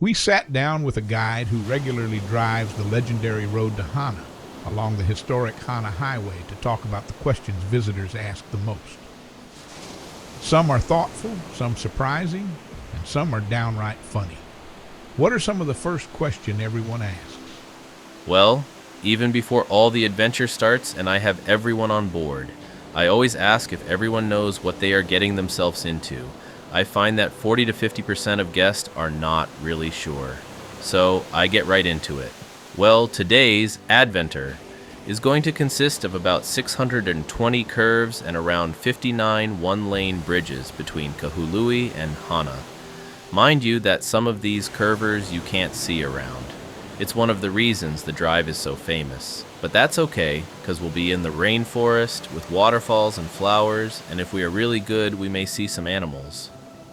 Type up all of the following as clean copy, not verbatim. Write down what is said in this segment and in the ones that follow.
We sat down with a guide who regularly drives the legendary road to Hana along the historic Hana Highway to talk about the questions visitors ask the most. Some are thoughtful, some surprising, and some are downright funny. What are some of the first questions everyone asks? Well, even before all the adventure starts and I have everyone on board, I always ask if everyone knows what they are getting themselves into. I find that 40 to 50% of guests are not really sure. So I get right into it. Well, today's adventure is going to consist of about 620 curves and around 59 one-lane bridges between Kahului and Hana. Mind you that some of these curvers you can't see around. It's one of the reasons the drive is so famous. But that's okay, because we'll be in the rainforest with waterfalls and flowers, and if we are really good, we may see some animals.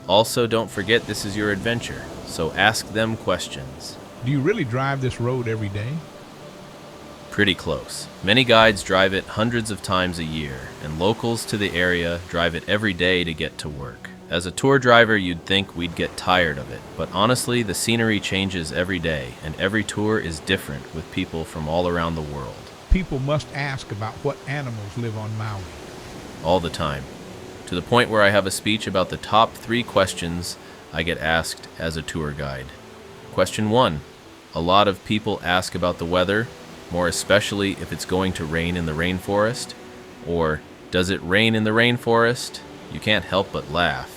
Also, don't forget this is your adventure, so ask them questions. Do you really drive this road every day? Pretty close. Many guides drive it hundreds of times a year, and locals to the area drive it every day to get to work. As a tour driver, you'd think we'd get tired of it, but honestly, the scenery changes every day, and every tour is different with people from all around the world. People must ask about what animals live on Maui. All the time. To the point where I have a speech about the top 3 questions I get asked as a tour guide. Question 1. A lot of people ask about the weather, more especially if it's going to rain in the rainforest. Or, does it rain in the rainforest? You can't help but laugh.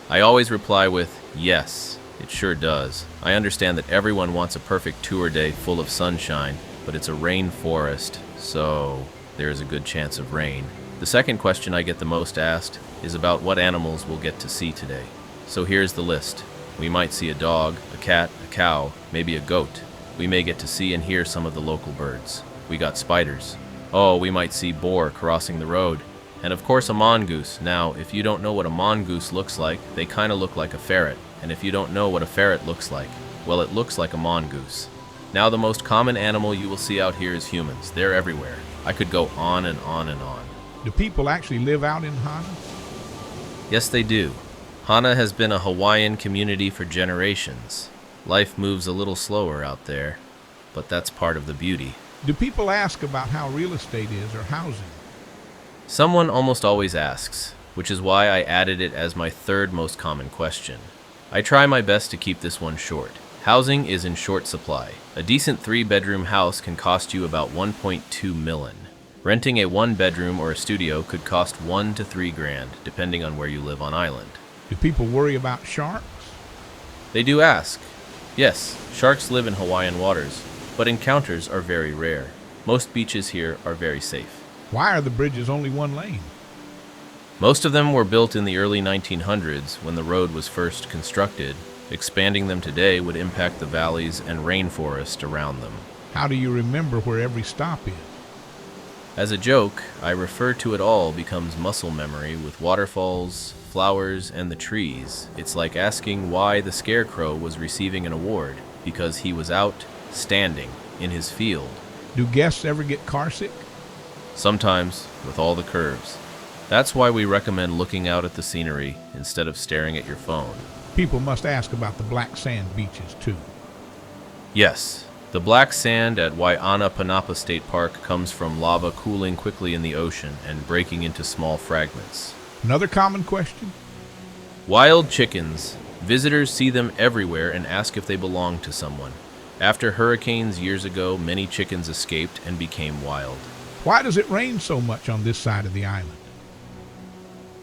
I always reply with, yes, it sure does. I understand that everyone wants a perfect tour day full of sunshine, but it's a rainforest, so there is a good chance of rain. The second question I get the most asked is about what animals we'll get to see today. So here's the list. We might see a dog, a cat, a cow, maybe a goat. We may get to see and hear some of the local birds. We got spiders. Oh, we might see boar crossing the road. And of course a mongoose. Now, if you don't know what a mongoose looks like, they kind of look like a ferret. And if you don't know what a ferret looks like, well, it looks like a mongoose. Now, the most common animal you will see out here is humans. They're everywhere. I could go on and on and on. Do people actually live out in Hana? Yes, they do. Hana has been a Hawaiian community for generations. Life moves a little slower out there, but that's part of the beauty. Do people ask about how real estate is or housing? Someone almost always asks, which is why I added it as my third most common question. I try my best to keep this one short. Housing is in short supply. A decent 3-bedroom house can cost you about $1.2 million. Renting a 1-bedroom or a studio could cost $1 to $3 grand, depending on where you live on island. Do people worry about sharks? They do ask. Yes, sharks live in Hawaiian waters, but encounters are very rare. Most beaches here are very safe. Why are the bridges only one lane? Most of them were built in the early 1900s when the road was first constructed. Expanding them today would impact the valleys and rainforest around them. How do you remember where every stop is? As a joke, I refer to it all becomes muscle memory with waterfalls, flowers, and the trees. It's like asking why the scarecrow was receiving an award, because he was out, standing, in his field. Do guests ever get carsick? Sometimes, with all the curves. That's why we recommend looking out at the scenery instead of staring at your phone. People must ask about the black sand beaches, too. Yes, the black sand at Waiana Panapa State Park comes from lava cooling quickly in the ocean and breaking into small fragments. Another common question? Wild chickens. Visitors see them everywhere and ask if they belong to someone. After hurricanes years ago, many chickens escaped and became wild. Why does it rain so much on this side of the island?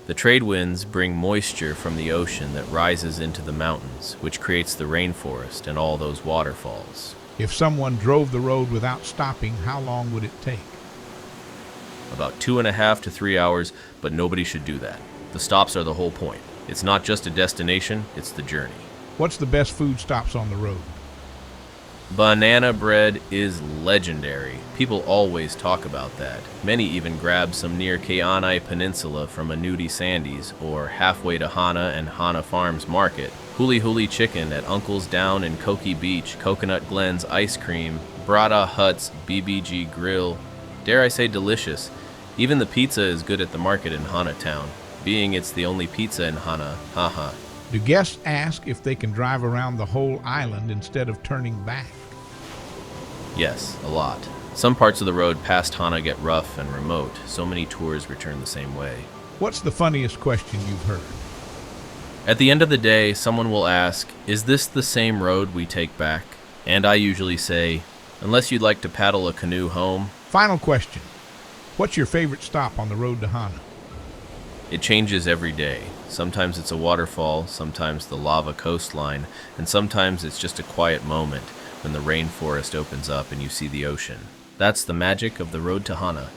The trade winds bring moisture from the ocean that rises into the mountains, which creates the rainforest and all those waterfalls. If someone drove the road without stopping, how long would it take? About 2.5 to 3 hours, but nobody should do that. The stops are the whole point. It's not just a destination, it's the journey. What's the best food stops on the road? Banana bread is legendary. People always talk about that. Many even grab some near Ke'anai Peninsula from Anudi Sandy's or halfway to Hana and Hana Farms Market. Huli Huli Chicken at Uncle's Down and Koki Beach, Coconut Glen's Ice Cream, Brada Hut's BBG Grill. Dare I say delicious. Even the pizza is good at the market in Hana Town. Being it's the only pizza in Hana, haha. Do guests ask if they can drive around the whole island instead of turning back? Yes, a lot. Some parts of the road past Hana get rough and remote, so many tours return the same way. What's the funniest question you've heard? At the end of the day, someone will ask, "Is this the same road we take back?" And I usually say, "Unless you'd like to paddle a canoe home." Final question. What's your favorite stop on the road to Hana? It changes every day. Sometimes it's a waterfall, sometimes the lava coastline, and sometimes it's just a quiet moment when the rainforest opens up and you see the ocean. That's the magic of the road to Hana.